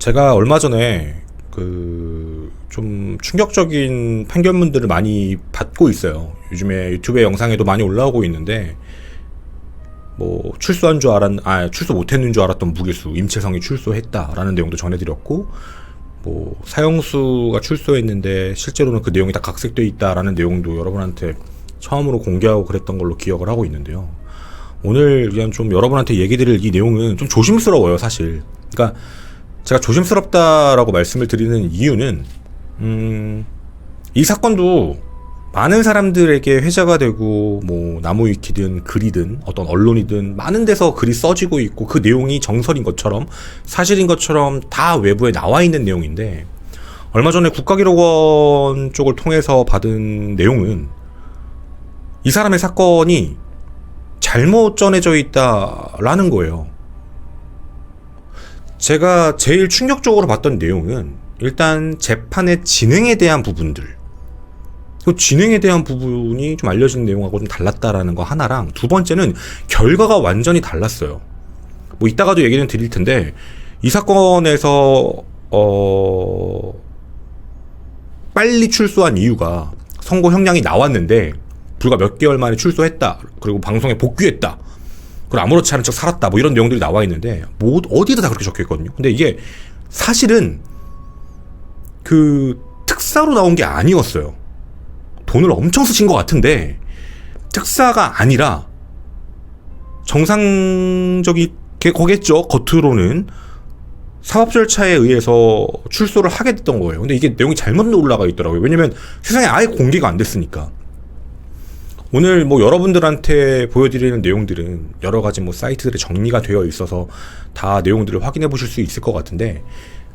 제가 얼마 전에 좀 충격적인 판결문들을 많이 받고 있어요. 요즘에 유튜브에 영상에도 많이 올라오고 있는데, 뭐 출소 못했는 줄 알았던 무기수 임채성이 출소했다라는 내용도 전해드렸고, 뭐 사형수가 출소했는데 실제로는 그 내용이 다 각색돼 있다라는 내용도 여러분한테 처음으로 공개하고 그랬던 걸로 기억을 하고 있는데요. 오늘 그냥 좀 여러분한테 얘기 드릴 이 내용은 좀 조심스러워요, 사실. 그러니까 제가 조심스럽다라고 말씀을 드리는 이유는 이 사건도 많은 사람들에게 회자가 되고, 뭐 나무위키든 글이든 어떤 언론이든 많은 데서 글이 써지고 있고, 그 내용이 정설인 것처럼 사실인 것처럼 다 외부에 나와 있는 내용인데, 얼마 전에 국가기록원 쪽을 통해서 받은 내용은 이 사람의 사건이 잘못 전해져 있다라는 거예요. 제가 제일 충격적으로 봤던 내용은 일단 재판의 진행에 대한 부분들, 그 진행에 대한 부분이 좀 알려진 내용하고 좀 달랐다라는 거 하나랑, 두 번째는 결과가 완전히 달랐어요. 뭐 이따가도 얘기는 드릴 텐데, 이 사건에서 빨리 출소한 이유가 선고 형량이 나왔는데 불과 몇 개월 만에 출소했다, 그리고 방송에 복귀했다, 그리고 아무렇지 않은 척 살았다, 뭐 이런 내용들이 나와 있는데, 뭐 어디에도 다 그렇게 적혀 있거든요. 근데 이게 사실은 그 특사로 나온 게 아니었어요. 돈을 엄청 쓰신 것 같은데 특사가 아니라 정상적이게 거겠죠. 겉으로는 사법 절차에 의해서 출소를 하게 됐던 거예요. 근데 이게 내용이 잘못 올라가 있더라고요. 왜냐면 세상에 아예 공개가 안 됐으니까. 오늘 뭐 여러분들한테 보여드리는 내용들은 여러 가지 뭐 사이트들에 정리가 되어 있어서 다 내용들을 확인해 보실 수 있을 것 같은데,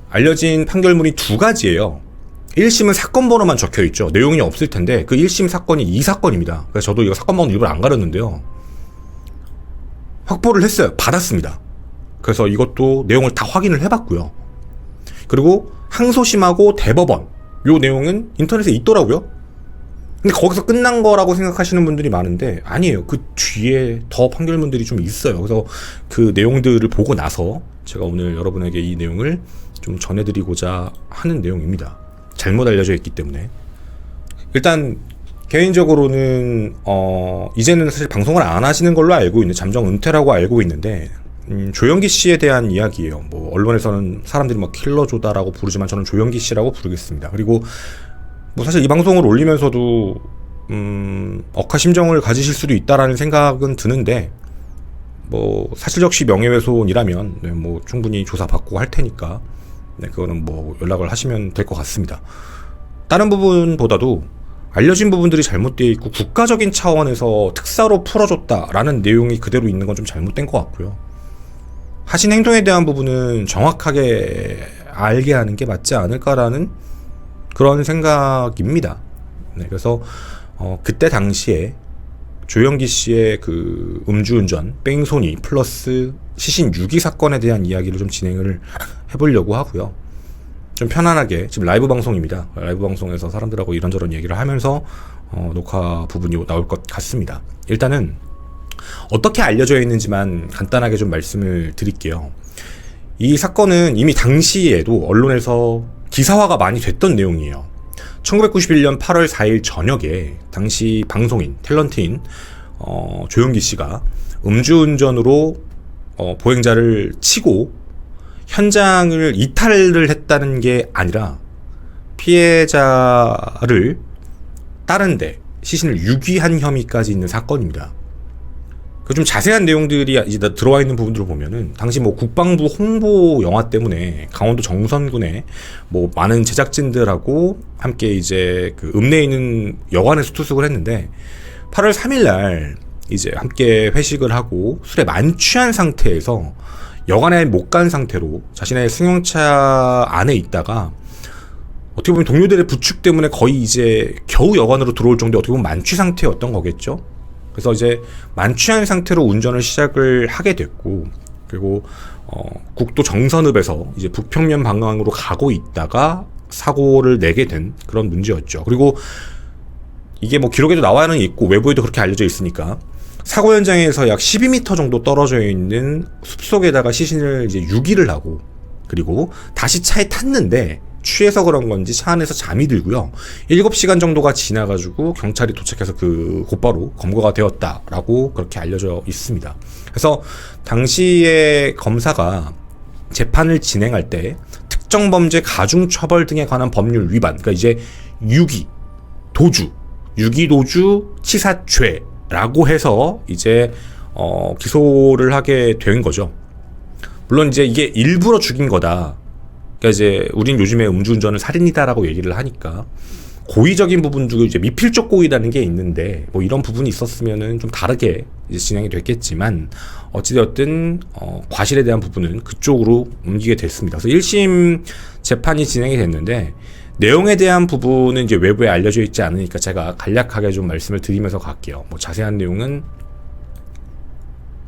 알려진 판결문이 두 가지예요. 1심은 사건 번호만 적혀 있죠. 내용이 없을 텐데, 그 1심 사건이 이 사건입니다. 그래서 저도 이거 사건 번호 일부러 안 가렸는데요. 확보를 했어요. 받았습니다. 그래서 이것도 내용을 다 확인을 해봤고요. 그리고 항소심하고 대법원, 요 내용은 인터넷에 있더라고요. 근데 거기서 끝난 거라고 생각하시는 분들이 많은데 아니에요. 그 뒤에 더 판결문들이 좀 있어요. 그래서 그 내용들을 보고 나서 제가 오늘 여러분에게 이 내용을 좀 전해드리고자 하는 내용입니다. 잘못 알려져 있기 때문에. 일단 개인적으로는 이제는 사실 방송을 안 하시는 걸로 알고 있는, 잠정 은퇴라고 알고 있는데, 조영기 씨에 대한 이야기예요. 뭐 언론에서는 사람들이 뭐 킬러조다라고 부르지만 저는 조영기 씨라고 부르겠습니다. 그리고 뭐 사실 이 방송을 올리면서도 억하심정을 가지실 수도 있다라는 생각은 드는데, 뭐 사실적시 명예훼손이라면 네, 뭐 충분히 조사받고 할 테니까 네, 그거는 뭐 연락을 하시면 될 것 같습니다. 다른 부분보다도 알려진 부분들이 잘못되어 있고 국가적인 차원에서 특사로 풀어줬다라는 내용이 그대로 있는 건 좀 잘못된 것 같고요. 하신 행동에 대한 부분은 정확하게 알게 하는 게 맞지 않을까라는 그런 생각입니다. 네, 그래서 그때 당시에 조영기 씨의 그 음주운전, 뺑소니 플러스 시신 유기 사건에 대한 이야기를 좀 진행을 해보려고 하고요. 좀 편안하게, 지금 라이브 방송입니다. 라이브 방송에서 사람들하고 이런저런 얘기를 하면서 녹화 부분이 나올 것 같습니다. 일단은 어떻게 알려져 있는지만 간단하게 좀 말씀을 드릴게요. 이 사건은 이미 당시에도 언론에서 기사화가 많이 됐던 내용이에요. 1991년 8월 4일 저녁에 당시 방송인, 탤런트인 조영기 씨가 음주운전으로 보행자를 치고 현장을 이탈을 했다는 게 아니라 피해자를 다른 데 시신을 유기한 혐의까지 있는 사건입니다. 그 좀 자세한 내용들이 이제 들어와 있는 부분들을 보면은, 당시 뭐 국방부 홍보 영화 때문에 강원도 정선군에 뭐 많은 제작진들하고 함께 이제 그 읍내에 있는 여관에서 투숙을 했는데, 8월 3일 날 이제 함께 회식을 하고 술에 만취한 상태에서 여관에 못 간 상태로 자신의 승용차 안에 있다가, 어떻게 보면 동료들의 부축 때문에 거의 이제 겨우 여관으로 들어올 정도의 어떻게 보면 만취 상태였던 거겠죠. 그래서 이제 만취한 상태로 운전을 시작을 하게 됐고, 그리고 국도 정선읍에서 이제 북평면 방향으로 가고 있다가 사고를 내게 된 그런 문제였죠. 그리고 이게 뭐 기록에도 나와는 있고 외부에도 그렇게 알려져 있으니까, 사고 현장에서 약 12m 정도 떨어져 있는 숲속에다가 시신을 이제 유기를 하고, 그리고 다시 차에 탔는데 취해서 그런 건지 차 안에서 잠이 들고요. 7시간 정도가 지나가지고 경찰이 도착해서 곧바로 검거가 되었다라고 그렇게 알려져 있습니다. 그래서 당시에 검사가 재판을 진행할 때 특정 범죄 가중처벌 등에 관한 법률 위반, 그러니까 이제 유기도주 치사죄라고 해서 이제 기소를 하게 된 거죠. 물론 이제 이게 일부러 죽인 거다. 그러니까 이제 우린 요즘에 음주운전을 살인이다라고 얘기를 하니까 고의적인 부분도 이제 미필적 고의라는 게 있는데 뭐 이런 부분이 있었으면은 좀 다르게 이제 진행이 됐겠지만 어찌되었든 과실에 대한 부분은 그쪽으로 옮기게 됐습니다. 그래서 1심 재판이 진행이 됐는데 내용에 대한 부분은 이제 외부에 알려져 있지 않으니까 제가 간략하게 좀 말씀을 드리면서 갈게요. 뭐 자세한 내용은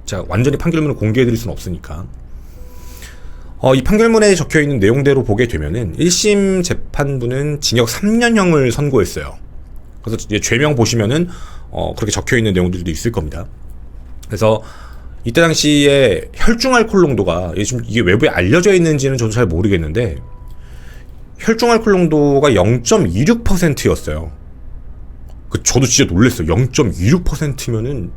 제가 완전히 판결문을 공개해드릴 수는 없으니까. 이 판결문에 적혀있는 내용대로 보게 되면은 1심 재판부는 징역 3년형을 선고했어요. 그래서 이제 죄명 보시면은 그렇게 적혀있는 내용들도 있을 겁니다. 그래서 이때 당시에 혈중알코올 농도가 이게 외부에 알려져 있는지는 저도 잘 모르겠는데 혈중알코올 농도가 0.26%였어요. 저도 진짜 놀랐어요. 0.26%면은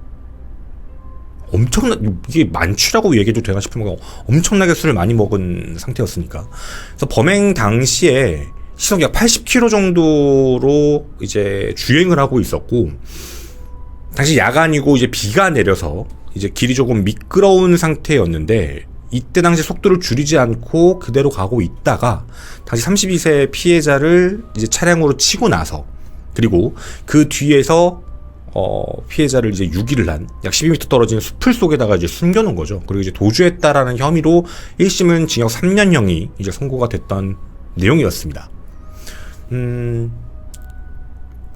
이게 만취라고 얘기해도 되나 싶은 거 엄청나게 술을 많이 먹은 상태였으니까. 그래서 범행 당시에 시속 약 80km 정도로 이제 주행을 하고 있었고, 당시 야간이고 이제 비가 내려서 이제 길이 조금 미끄러운 상태였는데, 이때 당시 속도를 줄이지 않고 그대로 가고 있다가 다시 32세 피해자를 이제 차량으로 치고 나서, 그리고 그 뒤에서 피해자를 이제 유기를 한 약 12m 떨어진 숲을 속에다가 이제 숨겨놓은 거죠. 그리고 이제 도주했다라는 혐의로 1심은 징역 3년형이 이제 선고가 됐던 내용이었습니다.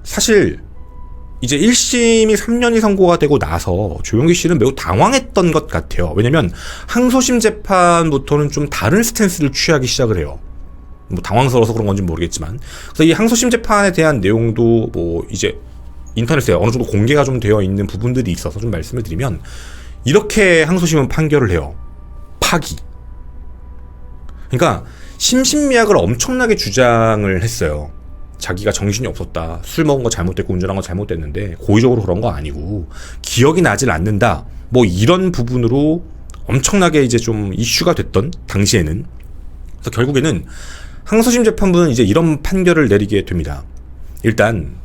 사실 이제 1심이 3년이 선고가 되고 나서 조영기 씨는 매우 당황했던 것 같아요. 왜냐면 항소심 재판부터는 좀 다른 스탠스를 취하기 시작을 해요. 뭐 당황스러워서 그런 건지 모르겠지만. 그래서 이 항소심 재판에 대한 내용도 뭐 이제 인터넷에 어느 정도 공개가 좀 되어 있는 부분들이 있어서 좀 말씀을 드리면, 이렇게 항소심은 판결을 해요. 파기. 그러니까 심신미약을 엄청나게 주장을 했어요. 자기가 정신이 없었다, 술 먹은 거 잘못됐고 운전한 거 잘못됐는데 고의적으로 그런 거 아니고 기억이 나질 않는다, 뭐 이런 부분으로 엄청나게 이제 좀 이슈가 됐던 당시에는. 그래서 결국에는 항소심 재판부는 이제 이런 판결을 내리게 됩니다. 일단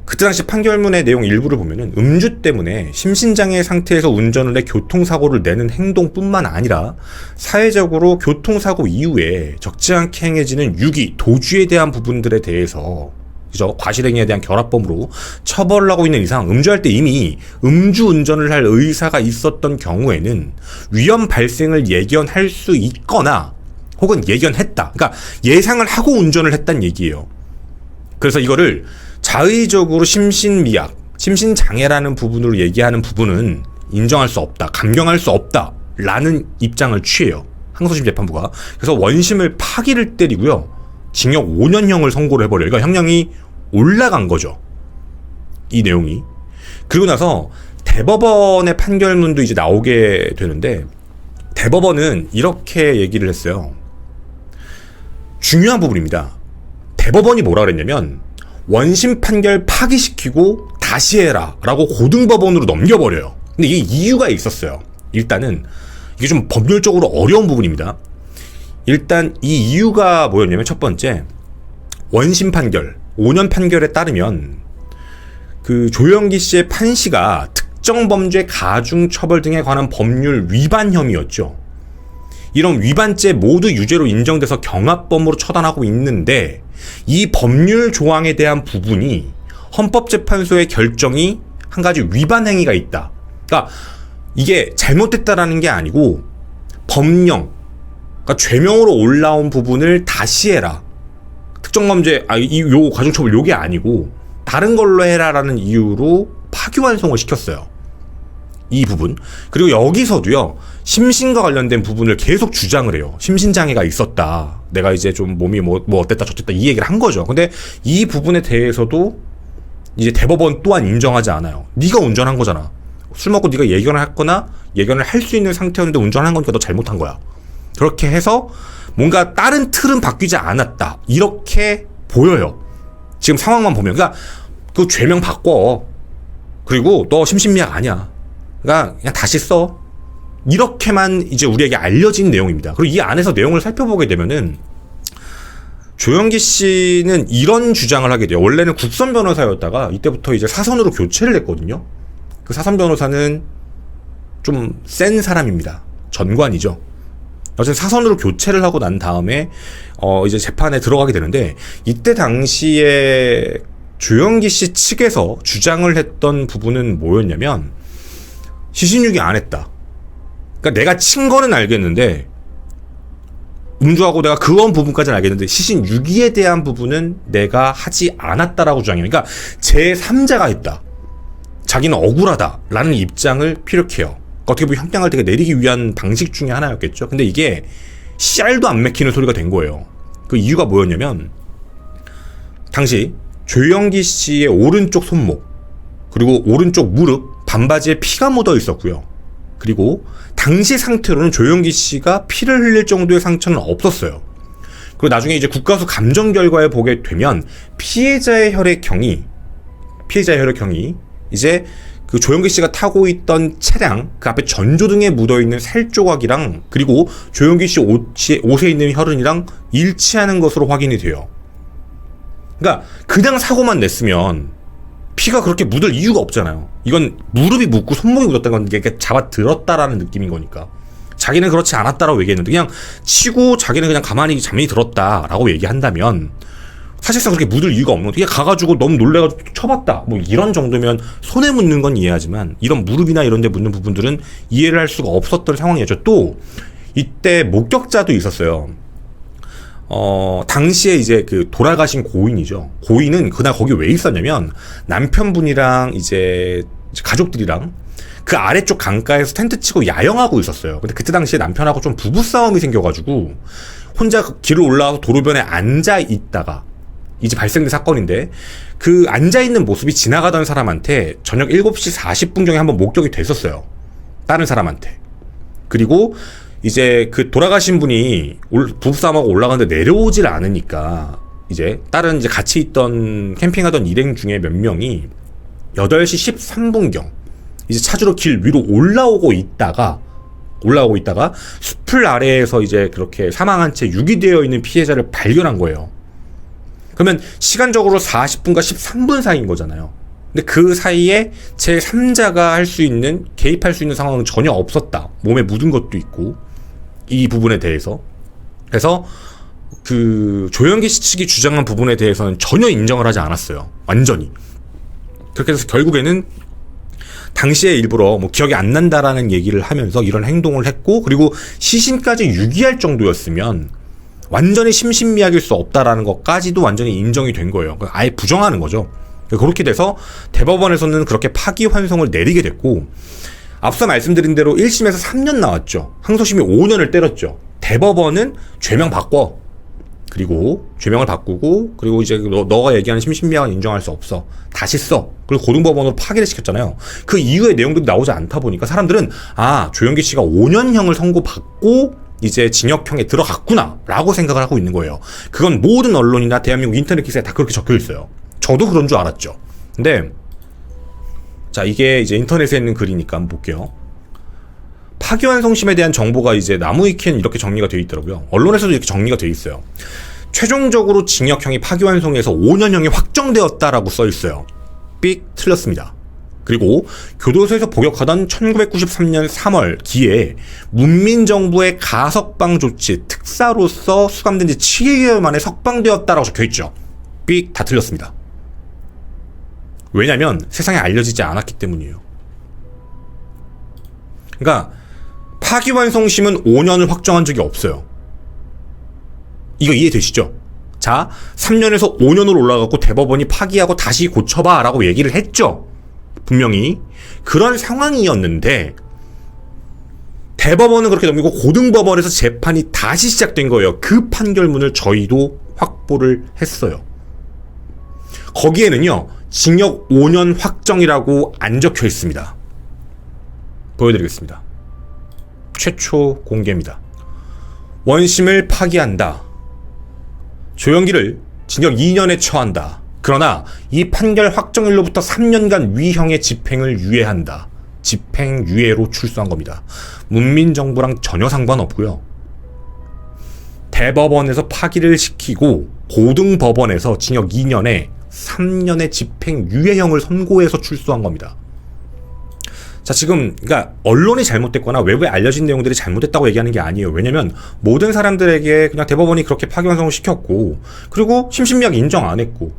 그때 당시 판결문의 내용 일부를 보면은 음주 때문에 심신장애 상태에서 운전을 해 교통사고를 내는 행동뿐만 아니라 사회적으로 교통사고 이후에 적지 않게 행해지는 유기, 도주에 대한 부분들에 대해서, 그죠? 과실행위에 대한 결합범으로 처벌을 하고 있는 이상 음주할 때 이미 음주운전을 할 의사가 있었던 경우에는 위험 발생을 예견할 수 있거나 혹은 예견했다. 그러니까 예상을 하고 운전을 했단 얘기예요. 그래서 이거를 자의적으로 심신미약, 심신장애라는 부분으로 얘기하는 부분은 인정할 수 없다, 감경할 수 없다라는 입장을 취해요. 항소심 재판부가. 그래서 원심을 파기를 때리고요. 징역 5년형을 선고를 해버려요. 그러니까 형량이 올라간 거죠. 이 내용이. 그리고 나서 대법원의 판결문도 이제 나오게 되는데, 대법원은 이렇게 얘기를 했어요. 중요한 부분입니다. 대법원이 뭐라 그랬냐면, 원심 판결 파기시키고 다시 해라 라고 고등법원으로 넘겨버려요. 근데 이게 이유가 있었어요. 일단은 이게 좀 법률적으로 어려운 부분입니다. 일단 이 이유가 뭐였냐면, 첫 번째, 원심 판결 5년 판결에 따르면 그 조영기 씨의 판시가 특정 범죄 가중 처벌 등에 관한 법률 위반 혐의였죠. 이런 위반죄 모두 유죄로 인정돼서 경합범으로 처단하고 있는데, 이 법률 조항에 대한 부분이 헌법재판소의 결정이 한 가지 위반 행위가 있다. 그러니까 이게 잘못됐다라는 게 아니고 법령, 그러니까 죄명으로 올라온 부분을 다시 해라. 특정 범죄, 요 가중처벌 요게 아니고 다른 걸로 해라라는 이유로 파기환송을 시켰어요. 이 부분. 그리고 여기서도요, 심신과 관련된 부분을 계속 주장을 해요. 심신장애가 있었다, 내가 이제 좀 몸이 뭐 어땠다 저땠다 이 얘기를 한 거죠. 근데 이 부분에 대해서도 이제 대법원 또한 인정하지 않아요. 네가 운전한 거잖아. 술 먹고 네가 예견을 했거나 예견을 할 수 있는 상태였는데 운전한 거니까 너 잘못한 거야. 그렇게 해서 뭔가 다른 틀은 바뀌지 않았다. 이렇게 보여요. 지금 상황만 보면. 그러니까 그 죄명 바꿔. 그리고 너 심신미약 아니야. 그러니까 그냥 다시 써. 이렇게만 이제 우리에게 알려진 내용입니다. 그리고 이 안에서 내용을 살펴보게 되면은 조영기 씨는 이런 주장을 하게 돼요. 원래는 국선 변호사였다가 이때부터 이제 사선으로 교체를 했거든요. 그 사선 변호사는 좀 센 사람입니다. 전관이죠. 어쨌든 사선으로 교체를 하고 난 다음에 이제 재판에 들어가게 되는데, 이때 당시에 조영기 씨 측에서 주장을 했던 부분은 뭐였냐면, 시신유기 안 했다. 그러니까 내가 친 거는 알겠는데, 음주하고 내가 그런 부분까지는 알겠는데 시신유기에 대한 부분은 내가 하지 않았다라고 주장해요. 그러니까 제3자가 했다. 자기는 억울하다라는 입장을 피력해요. 어떻게 보면 형량을 되게 내리기 위한 방식 중에 하나였겠죠. 근데 이게 씨알도 안 맥히는 소리가 된 거예요. 그 이유가 뭐였냐면, 당시 조영기 씨의 오른쪽 손목, 그리고 오른쪽 무릎, 반바지에 피가 묻어 있었고요. 그리고 당시 상태로는 조영기 씨가 피를 흘릴 정도의 상처는 없었어요. 그리고 나중에 이제 국가수 감정 결과에 보게 되면 피해자의 혈액형이 이제 그 조영기 씨가 타고 있던 차량 그 앞에 전조등에 묻어있는 살 조각이랑, 그리고 조영기 씨 옷에 있는 혈흔이랑 일치하는 것으로 확인이 돼요. 그러니까 그냥 사고만 냈으면 피가 그렇게 묻을 이유가 없잖아요. 이건 무릎이 묻고 손목이 묻었다는 건 이게 잡아 들었다라는 느낌인 거니까. 자기는 그렇지 않았다라고 얘기했는데, 그냥 치고 자기는 그냥 가만히 잠이 들었다라고 얘기한다면 사실상 그렇게 묻을 이유가 없는 거예요. 가가지고 너무 놀래가지고 쳐봤다, 뭐 이런 정도면 손에 묻는 건 이해하지만 이런 무릎이나 이런 데 묻는 부분들은 이해를 할 수가 없었던 상황이었죠. 또 이때 목격자도 있었어요. 당시에 이제 그 돌아가신 고인이죠. 고인은 그날 거기 왜 있었냐면, 남편분이랑 이제 가족들이랑 그 아래쪽 강가에서 텐트 치고 야영하고 있었어요. 근데 그때 당시에 남편하고 좀 부부싸움이 생겨가지고 혼자 길을 올라와서 도로변에 앉아 있다가, 이제 발생된 사건인데, 그 앉아있는 모습이 지나가던 사람한테 저녁 7시 40분경에 한번 목격이 됐었어요. 다른 사람한테. 그리고 이제 그 돌아가신 분이 부부싸움하고 올라가는데 내려오질 않으니까, 이제 다른 이제 같이 있던 캠핑하던 일행 중에 몇 명이 8시 13분경 이제 차주로 길 위로 올라오고 있다가 숲을 아래에서 이제 그렇게 사망한 채 유기되어 있는 피해자를 발견한 거예요. 그러면 시간적으로 40분과 13분 사이인 거잖아요. 근데 그 사이에 제3자가 할 수 있는, 개입할 수 있는 상황은 전혀 없었다. 몸에 묻은 것도 있고, 이 부분에 대해서. 그래서 그 조영기 씨 측이 주장한 부분에 대해서는 전혀 인정을 하지 않았어요. 완전히. 그렇게 해서 결국에는 당시에 일부러 뭐 기억이 안 난다라는 얘기를 하면서 이런 행동을 했고, 그리고 시신까지 유기할 정도였으면 완전히 심신미약일 수 없다라는 것까지도 완전히 인정이 된 거예요. 아예 부정하는 거죠. 그렇게 돼서 대법원에서는 그렇게 파기환송을 내리게 됐고, 앞서 말씀드린 대로 1심에서 3년 나왔죠. 항소심이 5년을 때렸죠. 대법원은 죄명 바꿔. 그리고 죄명을 바꾸고, 그리고 이제 너가 얘기하는 심신미약은 인정할 수 없어. 다시 써. 그리고 고등법원으로 파기를 시켰잖아요. 그 이후의 내용들이 나오지 않다 보니까 사람들은, 아, 조영기 씨가 5년형을 선고받고 이제 징역형에 들어갔구나 라고 생각을 하고 있는 거예요. 그건 모든 언론이나 대한민국 인터넷 기사에 다 그렇게 적혀 있어요. 저도 그런 줄 알았죠. 근데 자, 이게 이제 인터넷에 있는 글이니까 한번 볼게요. 파기환송심에 대한 정보가 이제 나무위키에는 이렇게 정리가 되어 있더라고요. 언론에서도 이렇게 정리가 되어 있어요. 최종적으로 징역형이 파기환송에서 5년형이 확정되었다라고 써 있어요. 삑, 틀렸습니다. 그리고 교도소에서 복역하던 1993년 3월 기에 문민정부의 가석방 조치 특사로서 수감된 지 7개월 만에 석방되었다라고 적혀있죠. 삑, 다 틀렸습니다. 왜냐면 세상에 알려지지 않았기 때문이에요. 그러니까 파기환송심은 5년을 확정한 적이 없어요. 이거 이해되시죠? 자, 3년에서 5년으로 올라갔고 대법원이 파기하고 다시 고쳐봐 라고 얘기를 했죠. 분명히 그런 상황이었는데 대법원은 그렇게 넘기고 고등법원에서 재판이 다시 시작된 거예요. 그 판결문을 저희도 확보를 했어요. 거기에는요, 징역 5년 확정이라고 안 적혀 있습니다. 보여드리겠습니다. 최초 공개입니다. 원심을 파기한다. 조영기를 징역 2년에 처한다. 그러나 이 판결 확정일로부터 3년간 위형의 집행을 유예한다. 집행유예로 출소한 겁니다. 문민정부랑 전혀 상관없고요. 대법원에서 파기를 시키고 고등법원에서 징역 2년에 3년의 집행유예형을 선고해서 출소한 겁니다. 자, 지금 그러니까 언론이 잘못됐거나 외부에 알려진 내용들이 잘못됐다고 얘기하는 게 아니에요. 왜냐면 모든 사람들에게 그냥 대법원이 그렇게 파기환송을 시켰고, 그리고 심신미약 인정 안 했고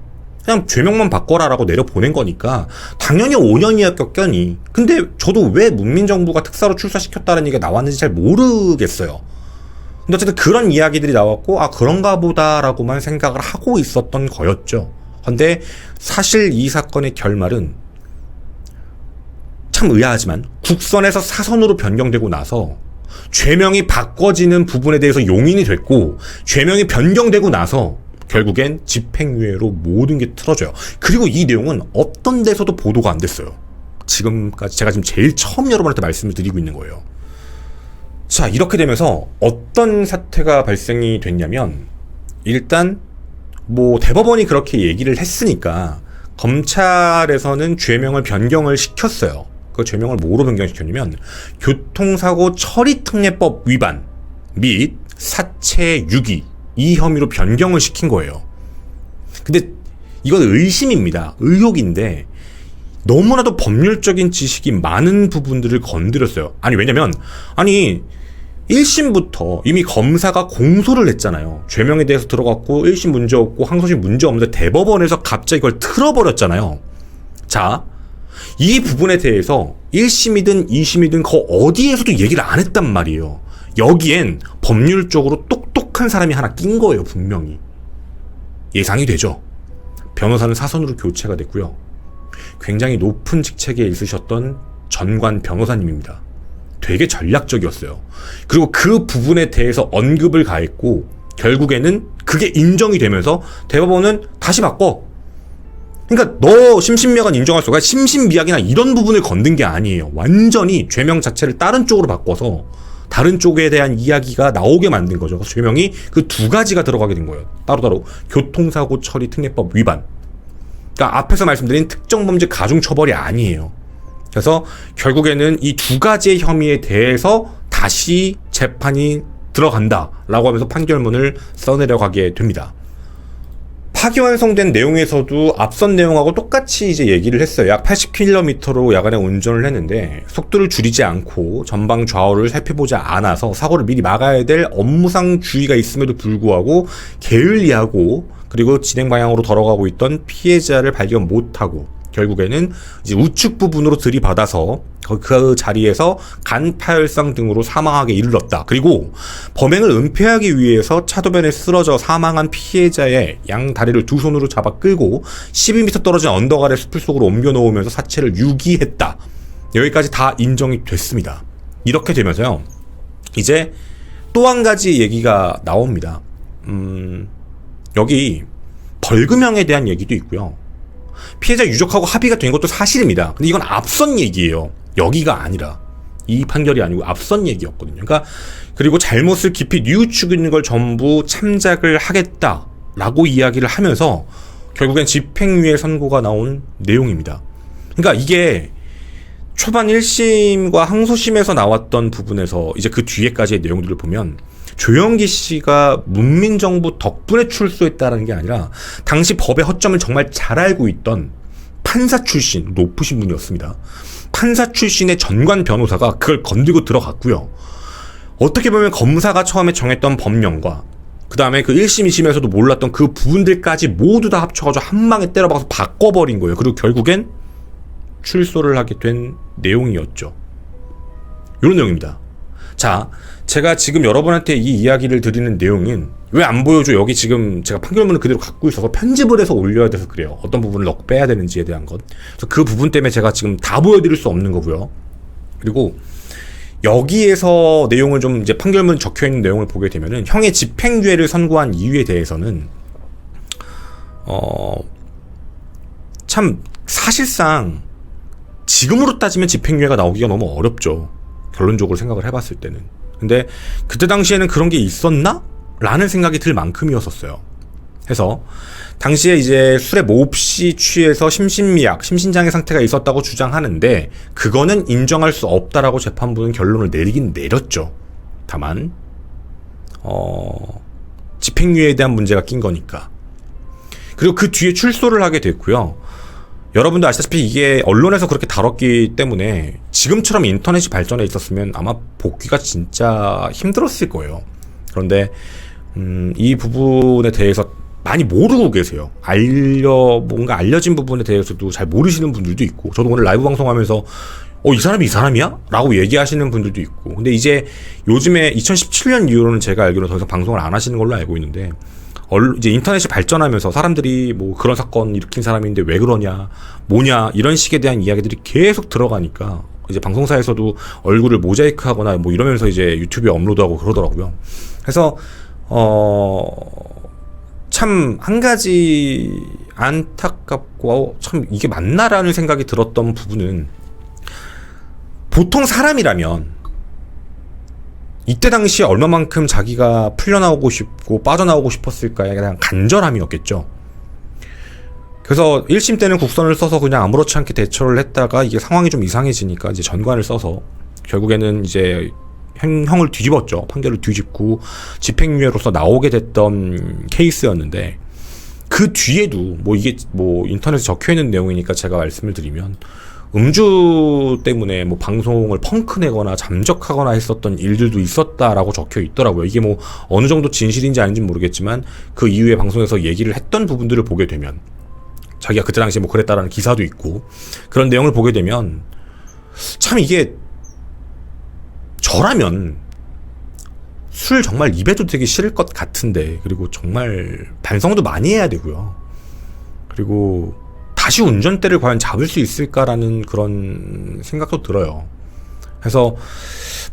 그냥 죄명만 바꿔라라고 내려보낸 거니까 당연히 5년이었겠거니. 근데 저도 왜 문민정부가 특사로 출사시켰다는 얘기가 나왔는지 잘 모르겠어요. 근데 어쨌든 그런 이야기들이 나왔고, 아, 그런가 보다라고만 생각을 하고 있었던 거였죠. 근데 사실 이 사건의 결말은 참 의아하지만 국선에서 사선으로 변경되고 나서 죄명이 바꿔지는 부분에 대해서 용인이 됐고, 죄명이 변경되고 나서 결국엔 집행유예로 모든 게 틀어져요. 그리고 이 내용은 어떤 데서도 보도가 안 됐어요. 지금까지 제가 지금 제일 처음 여러분한테 말씀을 드리고 있는 거예요. 자, 이렇게 되면서 어떤 사태가 발생이 됐냐면, 일단 뭐 대법원이 그렇게 얘기를 했으니까 검찰에서는 죄명을 변경을 시켰어요. 그 죄명을 뭐로 변경시켰냐면 교통사고 처리특례법 위반 및 사체 유기, 이 혐의로 변경을 시킨 거예요. 근데 이건 의심입니다. 의혹인데 너무나도 법률적인 지식이 많은 부분들을 건드렸어요. 아니, 왜냐면 1심부터 이미 검사가 공소를 했잖아요. 죄명에 대해서 들어갔고 1심 문제 없고 항소심 문제 없는데 대법원에서 갑자기 이걸 틀어버렸잖아요. 자, 이 부분에 대해서 1심이든 2심이든 그 어디에서도 얘기를 안 했단 말이에요. 여기엔 법률적으로 똑똑한 사람이 하나 낀 거예요. 분명히 예상이 되죠. 변호사는 사선으로 교체가 됐고요. 굉장히 높은 직책에 있으셨던 전관 변호사님입니다. 되게 전략적이었어요. 그리고 그 부분에 대해서 언급을 가했고 결국에는 그게 인정이 되면서 대법원은 다시 바꿔. 그러니까 너 심신미약은 인정할 수가, 심신미약이나 이런 부분을 건든 게 아니에요. 완전히 죄명 자체를 다른 쪽으로 바꿔서 다른 쪽에 대한 이야기가 나오게 만든 거죠. 그래서 죄명이 그 두 가지가 들어가게 된 거예요. 따로따로 교통사고 처리 특례법 위반. 그러니까 앞에서 말씀드린 특정범죄 가중처벌이 아니에요. 그래서 결국에는 이 두 가지의 혐의에 대해서 다시 재판이 들어간다라고 하면서 판결문을 써내려가게 됩니다. 파기환송된 내용에서도 앞선 내용하고 똑같이 이제 얘기를 했어요. 약 80km로 야간에 운전을 했는데 속도를 줄이지 않고 전방 좌우를 살펴보지 않아서 사고를 미리 막아야 될 업무상 주의가 있음에도 불구하고 게을리하고, 그리고 진행 방향으로 걸어가고 있던 피해자를 발견 못하고 결국에는 이제 우측 부분으로 들이받아서 그 자리에서 간 파열상 등으로 사망하게 이르렀다. 그리고 범행을 은폐하기 위해서 차도변에 쓰러져 사망한 피해자의 양 다리를 두 손으로 잡아 끌고 12m 떨어진 언덕 아래 숲을 속으로 옮겨 놓으면서 사체를 유기했다. 여기까지 다 인정이 됐습니다. 이렇게 되면서요, 이제 또 한 가지 얘기가 나옵니다. 여기 벌금형에 대한 얘기도 있고요. 피해자 유족하고 합의가 된 것도 사실입니다. 근데 이건 앞선 얘기예요. 여기가 아니라, 이 판결이 아니고 앞선 얘기였거든요. 그러니까 그리고 잘못을 깊이 뉘우치고 있는 걸 전부 참작을 하겠다라고 이야기를 하면서 결국엔 집행유예 선고가 나온 내용입니다. 그러니까 이게 초반 1심과 항소심에서 나왔던 부분에서 이제 그 뒤에까지의 내용들을 보면 조영기 씨가 문민정부 덕분에 출소했다라는 게 아니라 당시 법의 허점을 정말 잘 알고 있던 판사 출신, 높으신 분이었습니다. 판사 출신의 전관 변호사가 그걸 건들고 들어갔고요. 어떻게 보면 검사가 처음에 정했던 법령과 그 다음에 그 1심, 2심에서도 몰랐던 그 부분들까지 모두 다 합쳐가지고 한 방에 때려박아서 바꿔버린 거예요. 그리고 결국엔 출소를 하게 된 내용이었죠. 이런 내용입니다. 자, 제가 지금 여러분한테 이 이야기를 드리는 내용은 왜 안 보여줘? 여기 지금 제가 판결문을 그대로 갖고 있어서 편집을 해서 올려야 돼서 그래요. 어떤 부분을 넣고 빼야 되는지에 대한 것. 그래서 그 부분 때문에 제가 지금 다 보여드릴 수 없는 거고요. 그리고 여기에서 내용을 좀 이제 판결문 적혀있는 내용을 보게 되면은 형의 집행유예를 선고한 이유에 대해서는 참 사실상 지금으로 따지면 집행유예가 나오기가 너무 어렵죠. 결론적으로 생각을 해봤을 때는. 근데 그때 당시에는 그런 게 있었나? 라는 생각이 들 만큼이었었어요. 해서 당시에 이제 술에 몹시 취해서 심신미약, 심신장애 상태가 있었다고 주장하는데 그거는 인정할 수 없다라고 재판부는 결론을 내리긴 내렸죠. 다만 집행유예에 대한 문제가 낀 거니까. 그리고 그 뒤에 출소를 하게 됐고요. 여러분도 아시다시피 이게 언론에서 그렇게 다뤘기 때문에 지금처럼 인터넷이 발전해 있었으면 아마 복귀가 진짜 힘들었을 거예요. 그런데 이 부분에 대해서 많이 모르고 계세요. 뭔가 알려진 부분에 대해서도 잘 모르시는 분들도 있고, 저도 오늘 라이브 방송하면서 이 사람이 이 사람이야? 라고 얘기하시는 분들도 있고. 근데 이제 요즘에 2017년 이후로는 제가 알기로는 더 이상 방송을 안 하시는 걸로 알고 있는데, 이제 인터넷이 발전하면서 사람들이 뭐 그런 사건 일으킨 사람인데 왜 그러냐, 뭐냐, 이런 식에 대한 이야기들이 계속 들어가니까 이제 방송사에서도 얼굴을 모자이크 하거나 뭐 이러면서 이제 유튜브에 업로드하고 그러더라고요. 그래서 참 한 가지 안타깝고 참 이게 맞나라는 생각이 들었던 부분은, 보통 사람이라면 이때 당시에 얼마만큼 자기가 풀려나오고 싶고 빠져나오고 싶었을까에 대한 간절함이었겠죠. 그래서 1심 때는 국선을 써서 그냥 아무렇지 않게 대처를 했다가 이게 상황이 좀 이상해지니까 이제 전관을 써서 결국에는 이제 형을 뒤집었죠. 판결을 뒤집고 집행유예로서 나오게 됐던 케이스였는데, 그 뒤에도 이게 인터넷에 적혀있는 내용이니까 제가 말씀을 드리면, 음주 때문에 방송을 펑크 내거나 잠적하거나 했었던 일들도 있었다라고 적혀 있더라고요. 이게 어느 정도 진실인지 아닌지는 모르겠지만 그 이후에 방송에서 얘기를 했던 부분들을 보게 되면, 자기가 그때 당시에 그랬다라는 기사도 있고 그런 내용을 보게 되면, 참 이게 저라면 술 정말 입에도 되기 싫을 것 같은데, 그리고 정말 반성도 많이 해야 되고요. 그리고 다시 운전대를 과연 잡을 수 있을까라는 그런 생각도 들어요. 그래서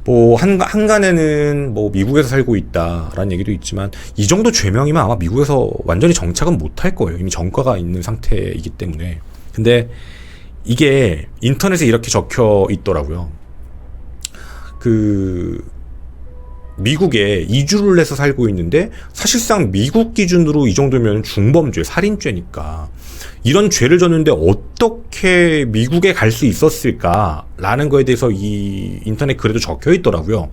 한간에는 미국에서 살고 있다라는 얘기도 있지만, 이 정도 죄명이면 아마 미국에서 완전히 정착은 못할 거예요. 이미 전과가 있는 상태이기 때문에. 근데 이게 인터넷에 이렇게 적혀 있더라고요. 미국에 이주를 해서 살고 있는데, 사실상 미국 기준으로 이 정도면 중범죄, 살인죄니까 이런 죄를 졌는데 어떻게 미국에 갈 수 있었을까라는 거에 대해서 이 인터넷 글에도 적혀 있더라고요.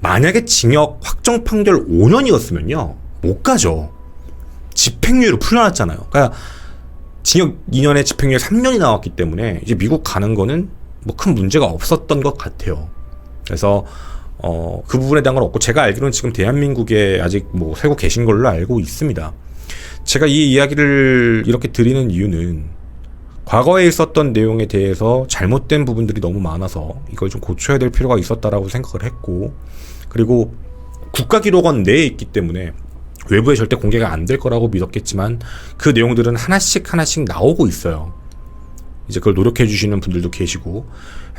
만약에 징역 확정 판결 5년이었으면요 못 가죠. 집행유예로 풀려났잖아요. 그러니까 징역 2년에 집행유예 3년이 나왔기 때문에 이제 미국 가는 거는 큰 문제가 없었던 것 같아요. 그래서 그 부분에 대한 건 없고, 제가 알기로는 지금 대한민국에 아직 살고 계신 걸로 알고 있습니다. 제가 이 이야기를 이렇게 드리는 이유는, 과거에 있었던 내용에 대해서 잘못된 부분들이 너무 많아서 이걸 좀 고쳐야 될 필요가 있었다라고 생각을 했고, 그리고 국가기록원 내에 있기 때문에 외부에 절대 공개가 안 될 거라고 믿었겠지만, 그 내용들은 하나씩 나오고 있어요. 이제 그걸 노력해 주시는 분들도 계시고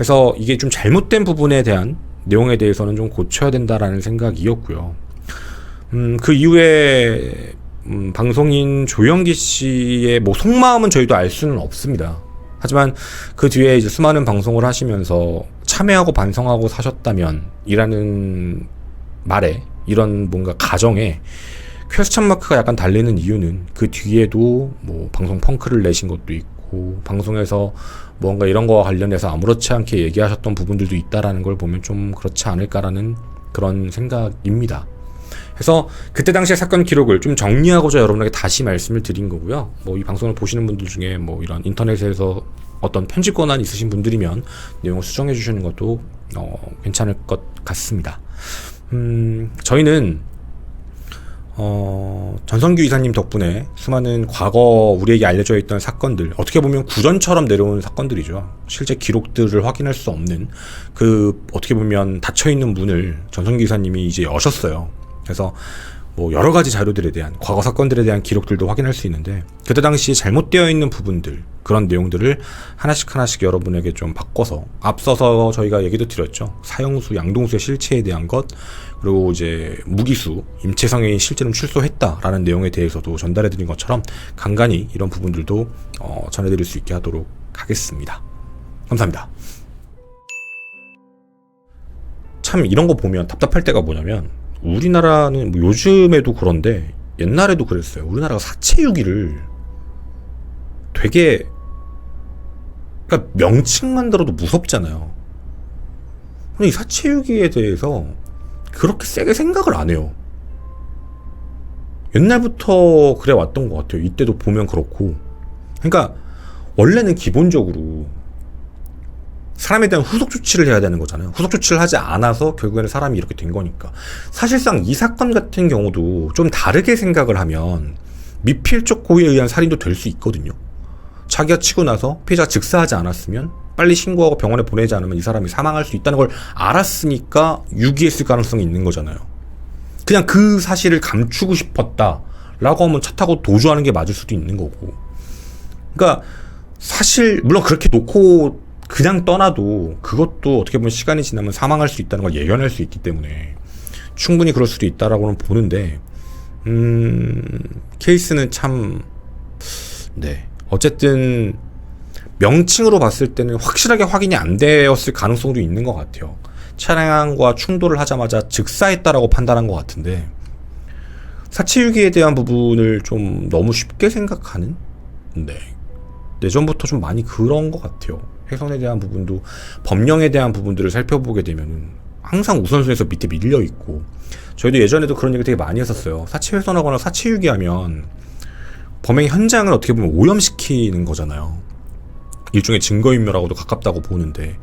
해서 이게 좀 잘못된 부분에 대한 내용에 대해서는 좀 고쳐야 된다라는 생각이었고요. 그 이후에 방송인 조영기 씨의 속마음은 저희도 알 수는 없습니다. 하지만 그 뒤에 이제 수많은 방송을 하시면서 참여하고 반성하고 사셨다면 이라는 말에, 이런 뭔가 가정에 퀘스천 마크가 약간 달리는 이유는, 그 뒤에도 방송 펑크를 내신 것도 있고, 방송에서 뭔가 이런 거와 관련해서 아무렇지 않게 얘기하셨던 부분들도 있다라는 걸 보면 좀 그렇지 않을까라는 그런 생각입니다. 그래서 그때 당시의 사건 기록을 좀 정리하고자 여러분에게 다시 말씀을 드린 거고요. 이 방송을 보시는 분들 중에 이런 인터넷에서 어떤 편집 권한이 있으신 분들이면 내용을 수정해 주시는 것도 괜찮을 것 같습니다. 저희는 전성규 이사님 덕분에 수많은 과거 우리에게 알려져 있던 사건들, 어떻게 보면 구전처럼 내려오는 사건들이죠. 실제 기록들을 확인할 수 없는 어떻게 보면 닫혀있는 문을 전성규 이사님이 이제 여셨어요. 그래서 여러 가지 자료들에 대한, 과거 사건들에 대한 기록들도 확인할 수 있는데, 그때 당시에 잘못되어 있는 부분들, 그런 내용들을 하나씩 여러분에게 좀 바꿔서, 앞서서 저희가 얘기도 드렸죠. 사형수, 양동수의 실체에 대한 것, 그리고 이제 무기수, 임채성이 실제로 출소했다라는 내용에 대해서도 전달해드린 것처럼 간간히 이런 부분들도 전해드릴 수 있게 하도록 하겠습니다. 감사합니다. 참 이런 거 보면 답답할 때가 뭐냐면, 우리나라는 뭐 요즘에도 그런데 옛날에도 그랬어요. 우리나라가 사채유기를 되게, 그러니까 명칭만 들어도 무섭잖아요. 근데 이 사채유기에 대해서 그렇게 세게 생각을 안 해요. 옛날부터 그래 왔던 것 같아요. 이때도 보면 그렇고. 그러니까 원래는 기본적으로 사람에 대한 후속 조치를 해야 되는 거잖아요. 후속 조치를 하지 않아서 결국에는 사람이 이렇게 된 거니까. 사실상 이 사건 같은 경우도 좀 다르게 생각을 하면 미필적 고의에 의한 살인도 될 수 있거든요. 자기가 치고 나서 피해자가 즉사하지 않았으면, 빨리 신고하고 병원에 보내지 않으면 이 사람이 사망할 수 있다는 걸 알았으니까 유기했을 가능성이 있는 거잖아요. 그냥 그 사실을 감추고 싶었다 라고 하면 차 타고 도주하는 게 맞을 수도 있는 거고. 그러니까 사실 물론 그렇게 놓고 그냥 떠나도 그것도 어떻게 보면 시간이 지나면 사망할 수 있다는 걸 예견할 수 있기 때문에 충분히 그럴 수도 있다라고는 보는데, 케이스는 참, 네, 어쨌든 명칭으로 봤을 때는 확실하게 확인이 안 되었을 가능성도 있는 것 같아요. 차량과 충돌을 하자마자 즉사했다라고 판단한 것 같은데, 사체유기에 대한 부분을 좀 너무 쉽게 생각하는, 네, 예전부터 좀 많이 그런 것 같아요. 훼손에 대한 부분도, 법령에 대한 부분들을 살펴보게 되면은 항상 우선순위에서 밑에 밀려 있고, 저희도 예전에도 그런 얘기 되게 많이 했었어요. 사체 훼손하거나 사체 유기하면 범행 현장을 어떻게 보면 오염시키는 거잖아요. 일종의 증거인멸하고도 가깝다고 보는데,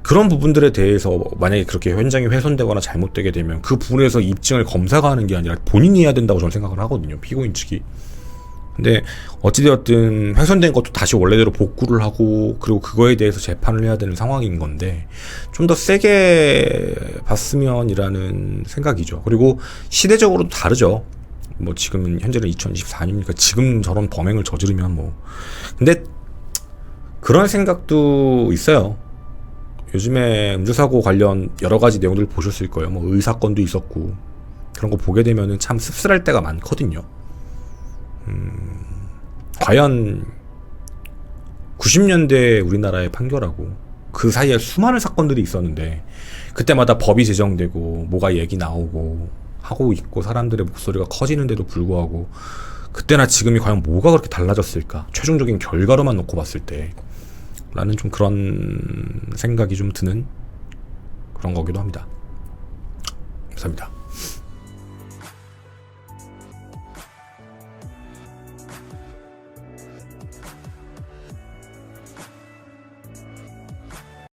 그런 부분들에 대해서 만약에 그렇게 현장이 훼손되거나 잘못되게 되면 그 부분에서 입증을 검사가 하는 게 아니라 본인이 해야 된다고 저는 생각을 하거든요. 피고인 측이. 근데 어찌되었든 훼손된 것도 다시 원래대로 복구를 하고, 그리고 그거에 대해서 재판을 해야 되는 상황인 건데, 좀 더 세게 봤으면이라는 생각이죠. 그리고 시대적으로도 다르죠. 뭐 지금은 현재는 2024년이니까 지금 저런 범행을 저지르면 뭐, 근데 그런 생각도 있어요. 요즘에 음주사고 관련 여러 가지 내용들을 보셨을 거예요. 뭐 의사건도 있었고, 그런 거 보게 되면은 참 씁쓸할 때가 많거든요. 과연 90년대 우리나라의 판결하고 그 사이에 수많은 사건들이 있었는데, 그때마다 법이 제정되고 뭐가 얘기 나오고 하고 있고 사람들의 목소리가 커지는데도 불구하고 그때나 지금이 과연 뭐가 그렇게 달라졌을까, 최종적인 결과로만 놓고 봤을 때 라는 좀 그런 생각이 좀 드는 그런 거기도 합니다. 감사합니다.